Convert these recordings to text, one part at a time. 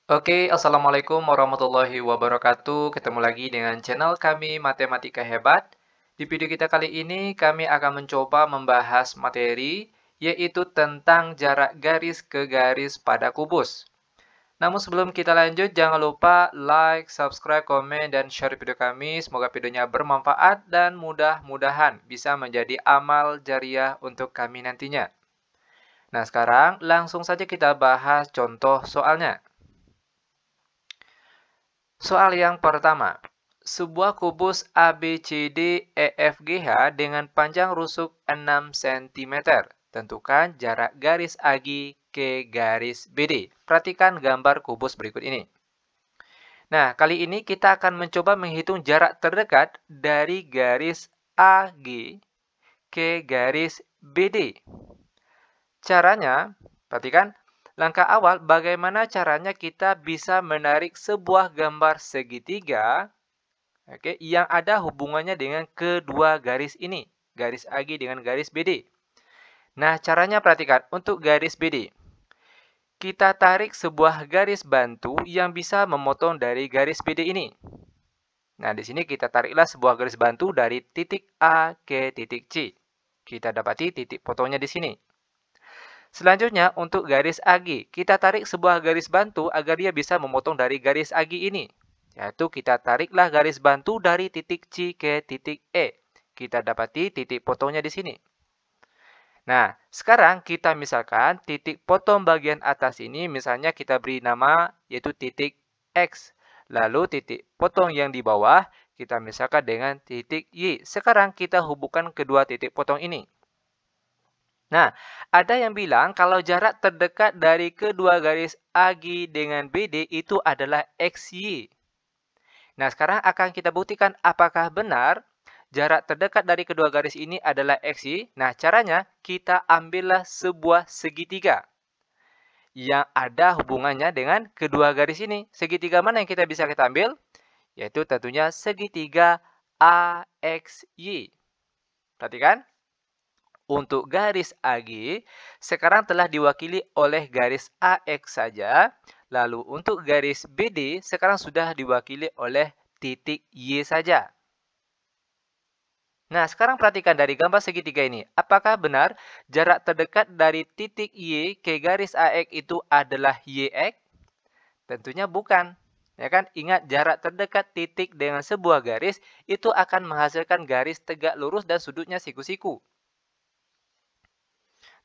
Assalamualaikum warahmatullahi wabarakatuh. Ketemu lagi dengan channel kami Matematika Hebat. Di video kita kali ini, kami akan mencoba membahas materi, yaitu tentang jarak garis ke garis pada kubus. Namun sebelum kita lanjut, jangan lupa like, subscribe, komen, dan share video kami. Semoga videonya bermanfaat dan mudah-mudahan bisa menjadi amal jariah untuk kami nantinya. Nah, sekarang langsung saja kita bahas contoh soalnya. Soal yang pertama, sebuah kubus ABCDEFGH dengan panjang rusuk 6 cm. Tentukan jarak garis AG ke garis BD. Perhatikan gambar kubus berikut ini. Nah, kali ini kita akan mencoba menghitung jarak terdekat dari garis AG ke garis BD. Caranya, perhatikan. Langkah awal, bagaimana caranya kita bisa menarik sebuah gambar segitiga yang ada hubungannya dengan kedua garis ini, garis AG dengan garis BD. Nah, caranya perhatikan, untuk garis BD, kita tarik sebuah garis bantu yang bisa memotong dari garis BD ini. Nah, di sini kita tariklah sebuah garis bantu dari titik A ke titik C. Kita dapati titik potongnya di sini. Selanjutnya, untuk garis AG, kita tarik sebuah garis bantu agar dia bisa memotong dari garis AG ini. Yaitu kita tariklah garis bantu dari titik C ke titik E. Kita dapati titik potongnya di sini. Nah, sekarang kita misalkan titik potong bagian atas ini misalnya kita beri nama yaitu titik X. Lalu titik potong yang di bawah kita misalkan dengan titik Y. Sekarang kita hubungkan kedua titik potong ini. Nah, ada yang bilang kalau jarak terdekat dari kedua garis AG dengan BD itu adalah XY. Nah, sekarang akan kita buktikan apakah benar jarak terdekat dari kedua garis ini adalah XY. Nah, caranya kita ambillah sebuah segitiga yang ada hubungannya dengan kedua garis ini. Segitiga mana yang kita bisa ambil? Yaitu tentunya segitiga AXY. Perhatikan. Untuk garis AG, sekarang telah diwakili oleh garis AX saja. Lalu untuk garis BD, sekarang sudah diwakili oleh titik Y saja. Nah, sekarang perhatikan dari gambar segitiga ini. Apakah benar jarak terdekat dari titik Y ke garis AX itu adalah YX? Tentunya bukan. Ya kan? Ingat, jarak terdekat titik dengan sebuah garis itu akan menghasilkan garis tegak lurus dan sudutnya siku-siku.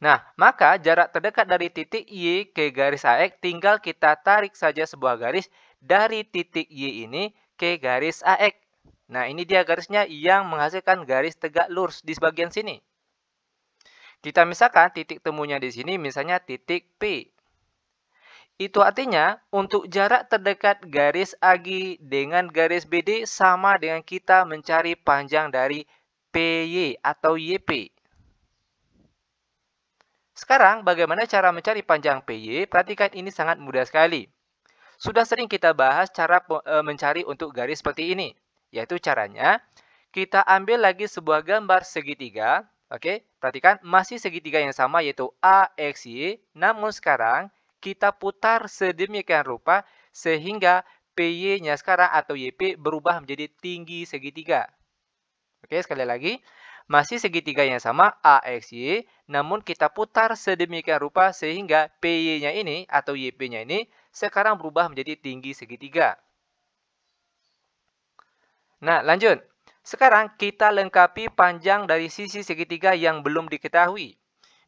Nah, maka jarak terdekat dari titik Y ke garis AX tinggal kita tarik saja sebuah garis dari titik Y ini ke garis AX. Nah, ini dia garisnya yang menghasilkan garis tegak lurus di bagian sini. Kita misalkan titik temunya di sini misalnya titik P. Itu artinya untuk jarak terdekat garis AG dengan garis BD sama dengan kita mencari panjang dari PY atau YP. Sekarang, bagaimana cara mencari panjang PY? Perhatikan, ini sangat mudah sekali. Sudah sering kita bahas cara mencari untuk garis seperti ini. Yaitu caranya, kita ambil lagi sebuah gambar segitiga. Oke, perhatikan, masih segitiga yang sama yaitu AXY. Namun sekarang, kita putar sedemikian rupa sehingga PY-nya sekarang atau YP berubah menjadi tinggi segitiga. Oke, sekali lagi. Masih segitiga yang sama AXY, namun kita putar sedemikian rupa sehingga PY-nya ini atau YP-nya ini sekarang berubah menjadi tinggi segitiga. Nah, lanjut. Sekarang kita lengkapi panjang dari sisi segitiga yang belum diketahui.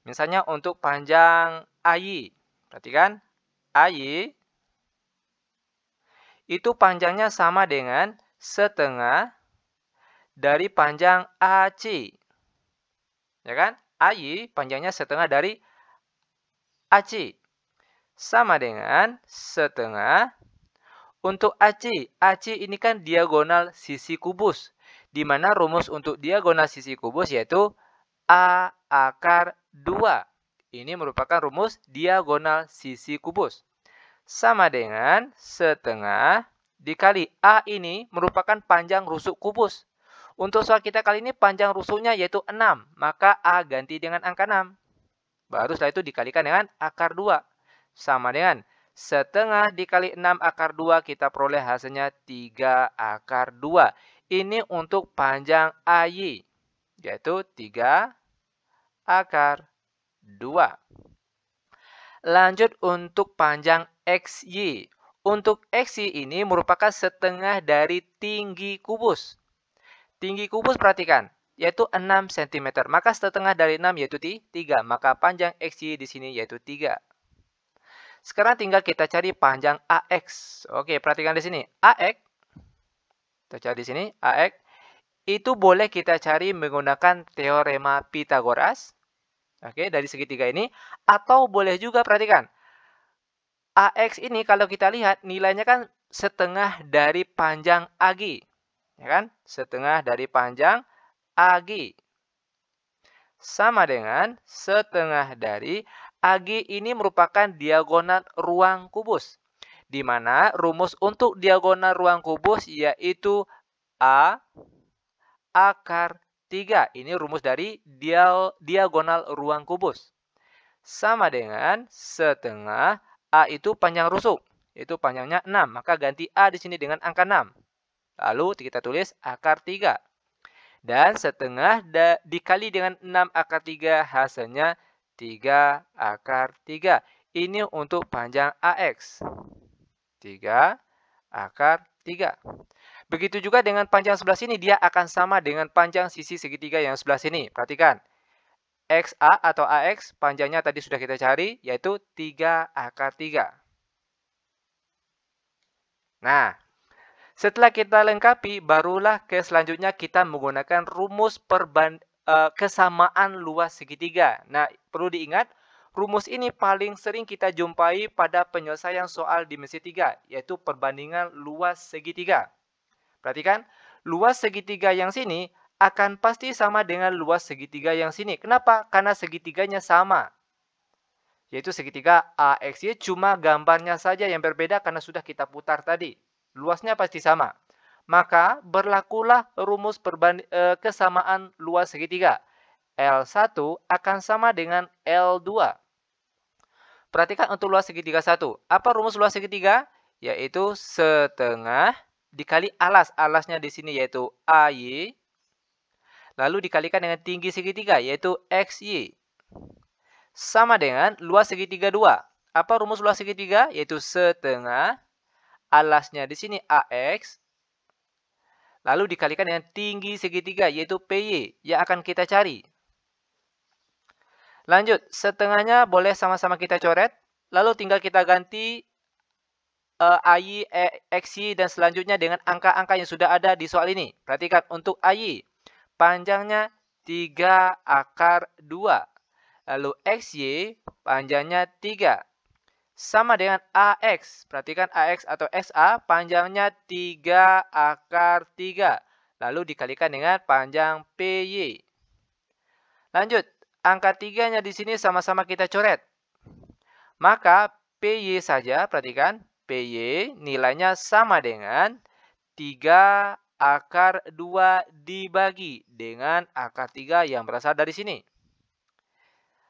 Misalnya untuk panjang AY. Perhatikan, AY itu panjangnya sama dengan setengah dari panjang AC. Ya kan? AY panjangnya setengah dari AC. Sama dengan setengah untuk AC. AC ini kan diagonal sisi kubus. Di mana rumus untuk diagonal sisi kubus yaitu A akar 2. Ini merupakan rumus diagonal sisi kubus. Sama dengan setengah dikali A ini merupakan panjang rusuk kubus. Untuk soal kita kali ini panjang rusuknya yaitu 6. Maka A ganti dengan angka 6. Baru setelah itu dikalikan dengan akar 2. Sama dengan Setengah dikali 6 akar 2 kita peroleh hasilnya 3 akar 2. Ini untuk panjang AY, yaitu 3 akar 2. Lanjut untuk panjang XY. Untuk XY ini merupakan setengah dari tinggi kubus. Tinggi kubus perhatikan, yaitu 6 cm. Maka setengah dari 6 yaitu 3. Maka panjang XY di sini yaitu 3. Sekarang tinggal kita cari panjang AX. Oke, perhatikan di sini. AX, kita cari di sini, AX, itu boleh kita cari menggunakan teorema Pythagoras. Oke, dari segitiga ini. Atau boleh juga, perhatikan. AX ini kalau kita lihat, nilainya kan setengah dari panjang AG. Ya kan? Setengah dari panjang AG. Sama dengan setengah dari AG ini merupakan diagonal ruang kubus. Di mana rumus untuk diagonal ruang kubus yaitu A akar 3. Ini rumus dari diagonal ruang kubus. Sama dengan setengah A itu panjang rusuk. Itu panjangnya 6. Maka ganti A di sini dengan angka 6. Lalu kita tulis akar 3. Dan setengah dikali dengan 6 akar 3 hasilnya 3 akar 3. Ini untuk panjang AX. 3 akar 3. Begitu juga dengan panjang sebelah sini, dia akan sama dengan panjang sisi segitiga yang sebelah sini. Perhatikan. XA atau AX, panjangnya tadi sudah kita cari, yaitu 3 akar 3. Nah, setelah kita lengkapi, barulah ke selanjutnya kita menggunakan rumus kesamaan luas segitiga. Nah, perlu diingat, rumus ini paling sering kita jumpai pada penyelesaian soal dimensi 3, yaitu perbandingan luas segitiga. Perhatikan, luas segitiga yang sini akan pasti sama dengan luas segitiga yang sini. Kenapa? Karena segitiganya sama. Yaitu segitiga AXY, cuma gambarnya saja yang berbeda karena sudah kita putar tadi. Luasnya pasti sama. Maka berlakulah rumus kesamaan luas segitiga. L1 akan sama dengan L2. Perhatikan untuk luas segitiga 1. Apa rumus luas segitiga? Yaitu setengah dikali alas. Alasnya di sini yaitu AY. Lalu dikalikan dengan tinggi segitiga yaitu XY. Sama dengan luas segitiga 2. Apa rumus luas segitiga? Yaitu setengah alasnya di sini AX. Lalu dikalikan dengan tinggi segitiga yaitu PY yang akan kita cari. Lanjut, setengahnya boleh sama-sama kita coret. Lalu tinggal kita ganti AY, XY dan selanjutnya dengan angka-angka yang sudah ada di soal ini. Perhatikan untuk AY. Panjangnya 3 akar 2. Lalu XY panjangnya 3. Sama dengan AX. Perhatikan AX atau XA panjangnya 3 akar 3. Lalu dikalikan dengan panjang PY. Lanjut, angka 3-nya di sini sama-sama kita coret. Maka PY saja, perhatikan, PY nilainya sama dengan 3 akar 2 dibagi dengan akar 3 yang berasal dari sini.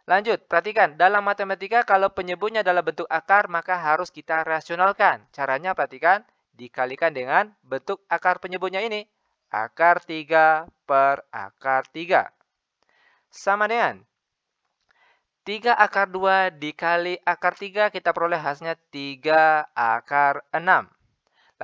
Lanjut, perhatikan. Dalam matematika, kalau penyebutnya dalam bentuk akar, maka harus kita rasionalkan. Caranya, perhatikan, dikalikan dengan bentuk akar penyebutnya ini. Akar 3 per akar 3. Sama dengan 3 akar 2 dikali akar 3, kita peroleh hasilnya 3 akar 6.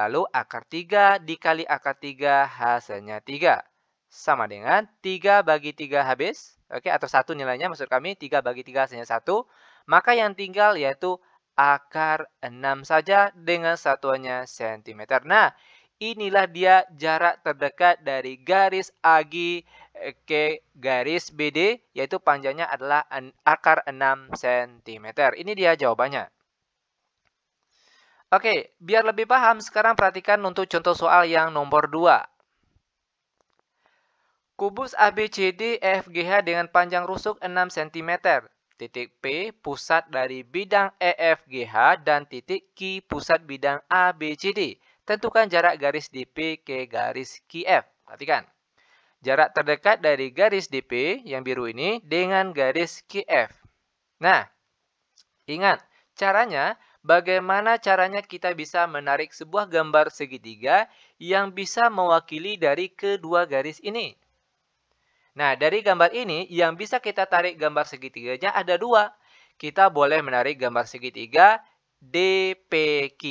Lalu akar 3 dikali akar 3 hasilnya 3. Sama dengan 3 bagi 3 habis. Oke, atau 1 nilainya maksud kami. 3 bagi 3 hasilnya 1. Maka yang tinggal yaitu akar 6 saja dengan satuannya cm. Nah, inilah dia jarak terdekat dari garis AG ke garis BD. Yaitu panjangnya adalah akar 6 cm. Ini dia jawabannya. Oke, biar lebih paham, sekarang perhatikan untuk contoh soal yang nomor 2. Kubus ABCD EFGH dengan panjang rusuk 6 cm. Titik P pusat dari bidang EFGH dan titik Q pusat bidang ABCD. Tentukan jarak garis DP ke garis QF. Perhatikan. Jarak terdekat dari garis DP yang biru ini dengan garis QF. Nah, ingat, caranya Bagaimana caranya kita bisa menarik sebuah gambar segitiga yang bisa mewakili dari kedua garis ini? Nah, dari gambar ini yang bisa kita tarik gambar segitiganya ada dua. Kita boleh menarik gambar segitiga DPQ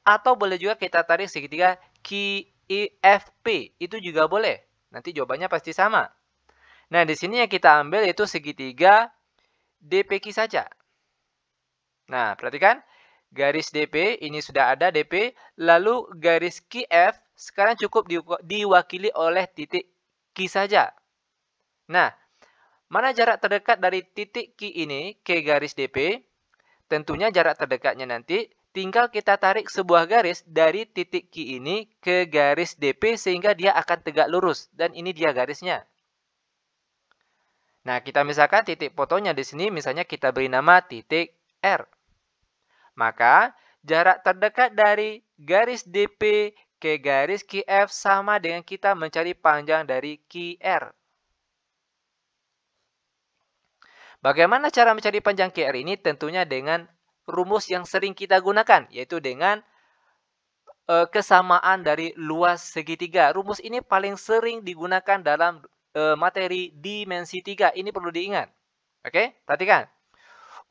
atau boleh juga kita tarik segitiga QIFP. Itu juga boleh. Nanti jawabannya pasti sama. Nah, di sini yang kita ambil yaitu segitiga DPQ saja. Nah, perhatikan. Garis DP, ini sudah ada DP. Lalu garis QF, sekarang cukup diwakili oleh titik Q saja. Nah, mana jarak terdekat dari titik Q ini ke garis DP? Tentunya jarak terdekatnya nanti tinggal kita tarik sebuah garis dari titik Q ini ke garis DP sehingga dia akan tegak lurus. Dan ini dia garisnya. Nah, kita misalkan titik fotonya di sini misalnya kita beri nama titik R. Maka, jarak terdekat dari garis DP ke garis QF sama dengan kita mencari panjang dari QR. Bagaimana cara mencari panjang QR ini? Tentunya dengan rumus yang sering kita gunakan, yaitu dengan kesamaan dari luas segitiga. Rumus ini paling sering digunakan dalam materi dimensi 3. Ini perlu diingat. Oke, perhatikan.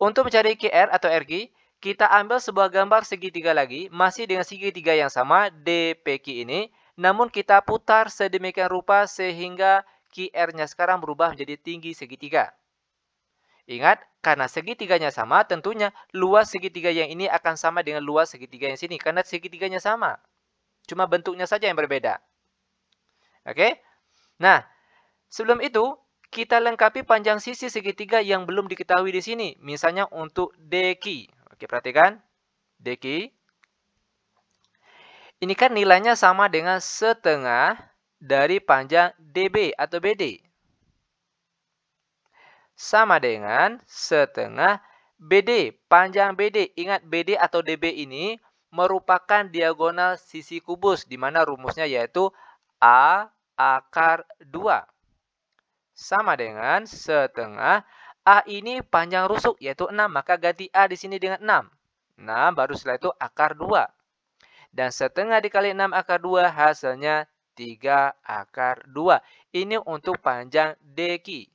Untuk mencari QR atau RQ, kita ambil sebuah gambar segitiga lagi, masih dengan segitiga yang sama, DPQ ini, namun kita putar sedemikian rupa sehingga QR-nya sekarang berubah menjadi tinggi segitiga. Ingat, karena segitiganya sama, tentunya luas segitiga yang ini akan sama dengan luas segitiga yang sini, karena segitiganya sama. Cuma bentuknya saja yang berbeda. Oke? Nah, sebelum itu, kita lengkapi panjang sisi segitiga yang belum diketahui di sini. Misalnya untuk DQ. Oke, perhatikan. DQ. Ini kan nilainya sama dengan setengah dari panjang DB atau BD. Sama dengan setengah BD. Panjang BD. Ingat, BD atau DB ini merupakan diagonal sisi kubus, di mana rumusnya yaitu A akar 2. Sama dengan setengah A ini panjang rusuk yaitu 6. Maka ganti A di sini dengan 6. 6 baru setelah itu akar 2. Dan setengah dikali 6 akar 2 hasilnya 3 akar 2. Ini untuk panjang DQ.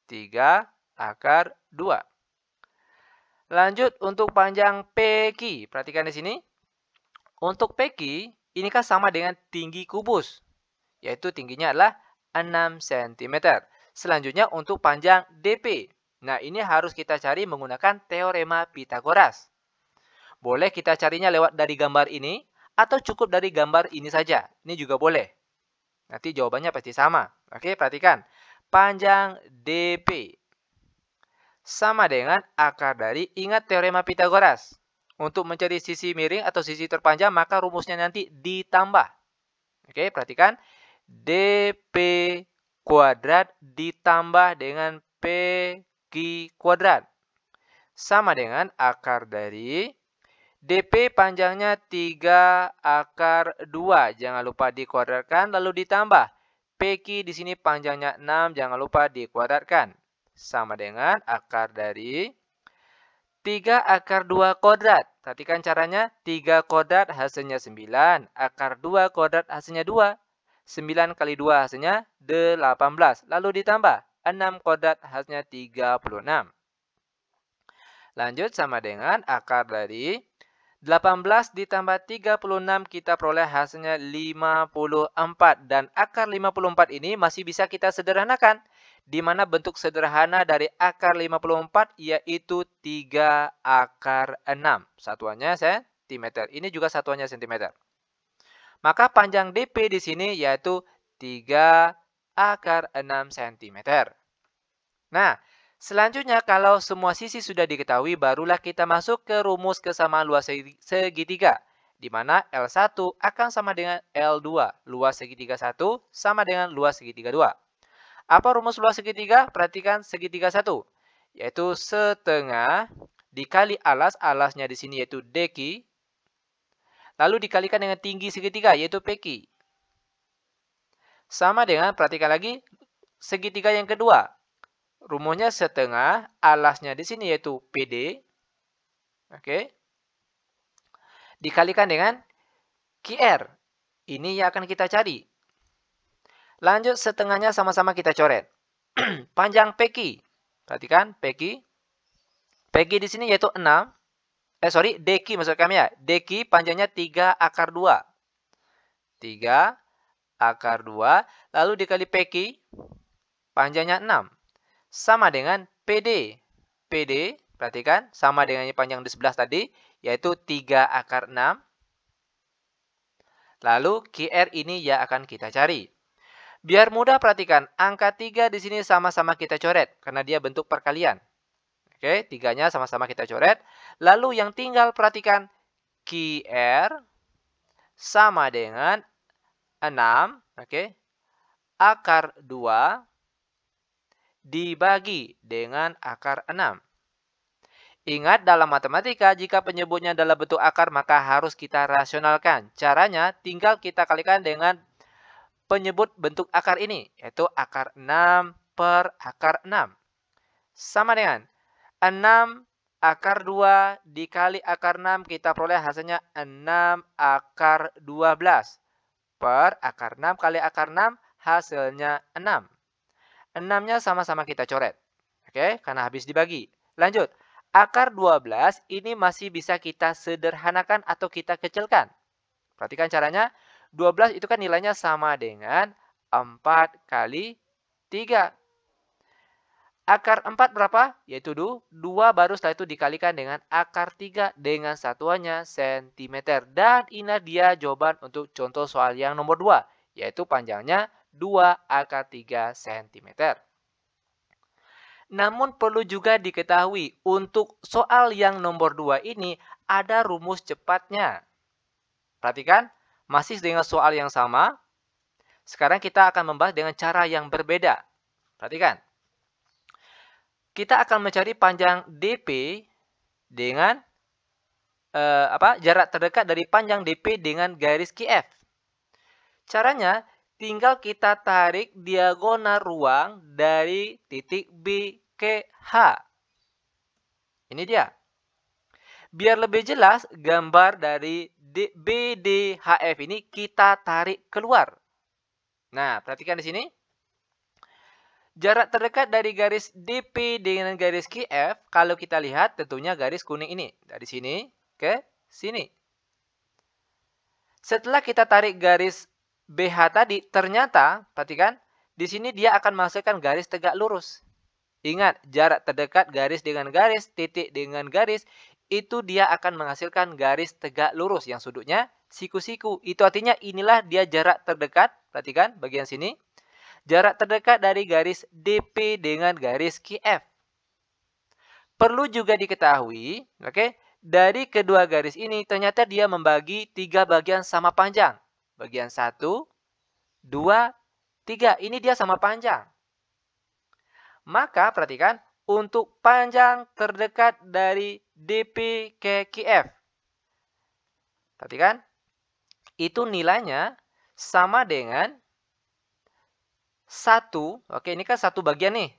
3 akar 2. Lanjut untuk panjang PQ. Perhatikan di sini. Untuk PQ ini kan sama dengan tinggi kubus. Yaitu tingginya adalah 6 cm. Selanjutnya untuk panjang DP. Nah, ini harus kita cari menggunakan teorema Pitagoras. Boleh kita carinya lewat dari gambar ini, atau cukup dari gambar ini saja. Ini juga boleh. Nanti jawabannya pasti sama. Oke, perhatikan. Panjang DP sama dengan akar dari, ingat teorema Pitagoras. Untuk mencari sisi miring atau sisi terpanjang, maka rumusnya nanti ditambah. Oke, perhatikan. DP kuadrat ditambah dengan PQ kuadrat. Sama dengan akar dari DP panjangnya 3 akar 2. Jangan lupa dikuadratkan lalu ditambah. PQ di sini panjangnya 6. Jangan lupa dikuadratkan. Sama dengan akar dari 3 akar 2 kuadrat. Perhatikan caranya. 3 kuadrat hasilnya 9. Akar 2 kuadrat hasilnya 2. 9 kali 2 hasilnya 18. Lalu ditambah 6 kuadrat hasilnya 36. Lanjut sama dengan akar dari 18 ditambah 36 kita peroleh hasilnya 54. Dan akar 54 ini masih bisa kita sederhanakan. Di mana bentuk sederhana dari akar 54 yaitu 3 akar 6. Satuannya cm. Ini juga satuannya cm. Maka panjang DP di sini yaitu 3 akar 6 cm. Nah, selanjutnya kalau semua sisi sudah diketahui, barulah kita masuk ke rumus kesamaan luas segitiga. Di mana L1 akan sama dengan L2. Luas segitiga 1 sama dengan luas segitiga 2. Apa rumus luas segitiga? Perhatikan segitiga 1. Yaitu setengah dikali alas. Alasnya di sini yaitu DQ. Lalu dikalikan dengan tinggi segitiga, yaitu PQ. Sama dengan, perhatikan lagi, segitiga yang kedua. Rumusnya setengah, alasnya di sini yaitu PD. Oke. Dikalikan dengan QR. Ini yang akan kita cari. Lanjut, setengahnya sama-sama kita coret. Panjang PQ. Perhatikan, PQ. PQ di sini yaitu 6. DQ maksud kami ya. DQ panjangnya 3 akar 2. 3 akar 2. Lalu dikali PQ. Panjangnya 6. Sama dengan PD. PD, perhatikan, sama dengan yang panjang di sebelah tadi. Yaitu 3 akar 6. Lalu QR ini yang akan kita cari. Biar mudah, perhatikan, angka 3 di sini sama-sama kita coret, karena dia bentuk perkalian. Oke, 3-nya sama-sama kita coret. Lalu yang tinggal, perhatikan, QR sama dengan 6, oke, akar 2 dibagi dengan akar 6. Ingat, dalam matematika, jika penyebutnya dalam bentuk akar, maka harus kita rasionalkan. Caranya, tinggal kita kalikan dengan penyebut bentuk akar ini, yaitu akar 6 per akar 6. Sama dengan 6 akar 2 dikali akar 6, kita peroleh hasilnya 6 akar 12. Per akar 6 kali akar 6, hasilnya 6. 6-nya sama-sama kita coret. Oke, karena habis dibagi. Lanjut, akar 12 ini masih bisa kita sederhanakan atau kita kecilkan. Perhatikan caranya. 12 itu kan nilainya sama dengan 4 kali 3. Akar 4 berapa? Yaitu 2 baru setelah itu dikalikan dengan akar 3 dengan satuannya cm. Dan ini dia jawaban untuk contoh soal yang nomor 2. Yaitu panjangnya 2 akar 3 cm. Namun perlu juga diketahui untuk soal yang nomor 2 ini ada rumus cepatnya. Perhatikan. Masih dengan soal yang sama. Sekarang kita akan membahas dengan cara yang berbeda. Perhatikan. Kita akan mencari panjang DP dengan jarak terdekat dari panjang DP dengan garis QF. Caranya, tinggal kita tarik diagonal ruang dari titik B ke H. Ini dia. Biar lebih jelas, gambar dari BDHF ini kita tarik keluar. Nah, perhatikan di sini. Jarak terdekat dari garis DP dengan garis QF, kalau kita lihat tentunya garis kuning ini. Dari sini ke sini. Setelah kita tarik garis BH tadi, ternyata, perhatikan, di sini dia akan menghasilkan garis tegak lurus. Ingat, jarak terdekat garis dengan garis, titik dengan garis, itu dia akan menghasilkan garis tegak lurus yang sudutnya siku-siku. Itu artinya inilah dia jarak terdekat. Perhatikan bagian sini. Jarak terdekat dari garis DP dengan garis QF. Perlu juga diketahui, oke, dari kedua garis ini ternyata dia membagi 3 bagian sama panjang. Bagian 1, 2, 3. Ini dia sama panjang. Maka perhatikan, untuk panjang terdekat dari DP ke QF. Perhatikan, itu nilainya sama dengan 1, oke ini kan 1 bagian nih,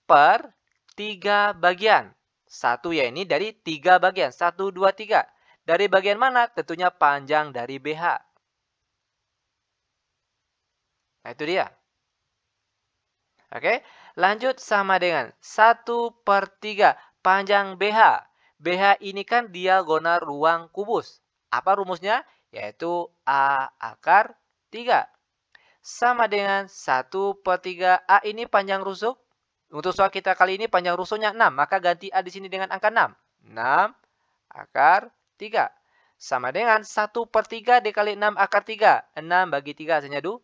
per 3 bagian. 1 ya ini dari 3 bagian, 1, 2, 3. Dari bagian mana? Tentunya panjang dari BH. Nah itu dia. Oke, lanjut sama dengan 1 per 3 panjang BH. BH ini kan diagonal ruang kubus. Apa rumusnya? Yaitu A akar 3. Sama dengan 1 per 3. A ini panjang rusuk. Untuk soal kita kali ini panjang rusuknya 6. Maka ganti A di sini dengan angka 6. 6 akar 3. Sama dengan 1 per 3 dikali 6 akar 3. 6 bagi 3 hasilnya 2.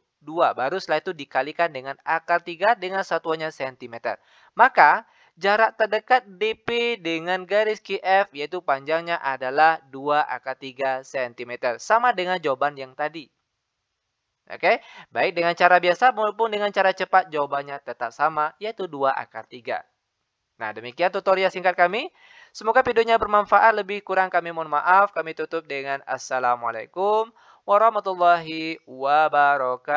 Baru setelah itu dikalikan dengan akar 3 dengan satuannya cm. Maka jarak terdekat DP dengan garis QF yaitu panjangnya adalah 2 akar 3 cm. Sama dengan jawaban yang tadi. Oke, baik dengan cara biasa maupun dengan cara cepat jawabannya tetap sama yaitu 2 akar 3. Nah, demikian tutorial singkat kami. Semoga videonya bermanfaat. Lebih kurang kami mohon maaf. Kami tutup dengan Assalamualaikum warahmatullahi wabarakatuh.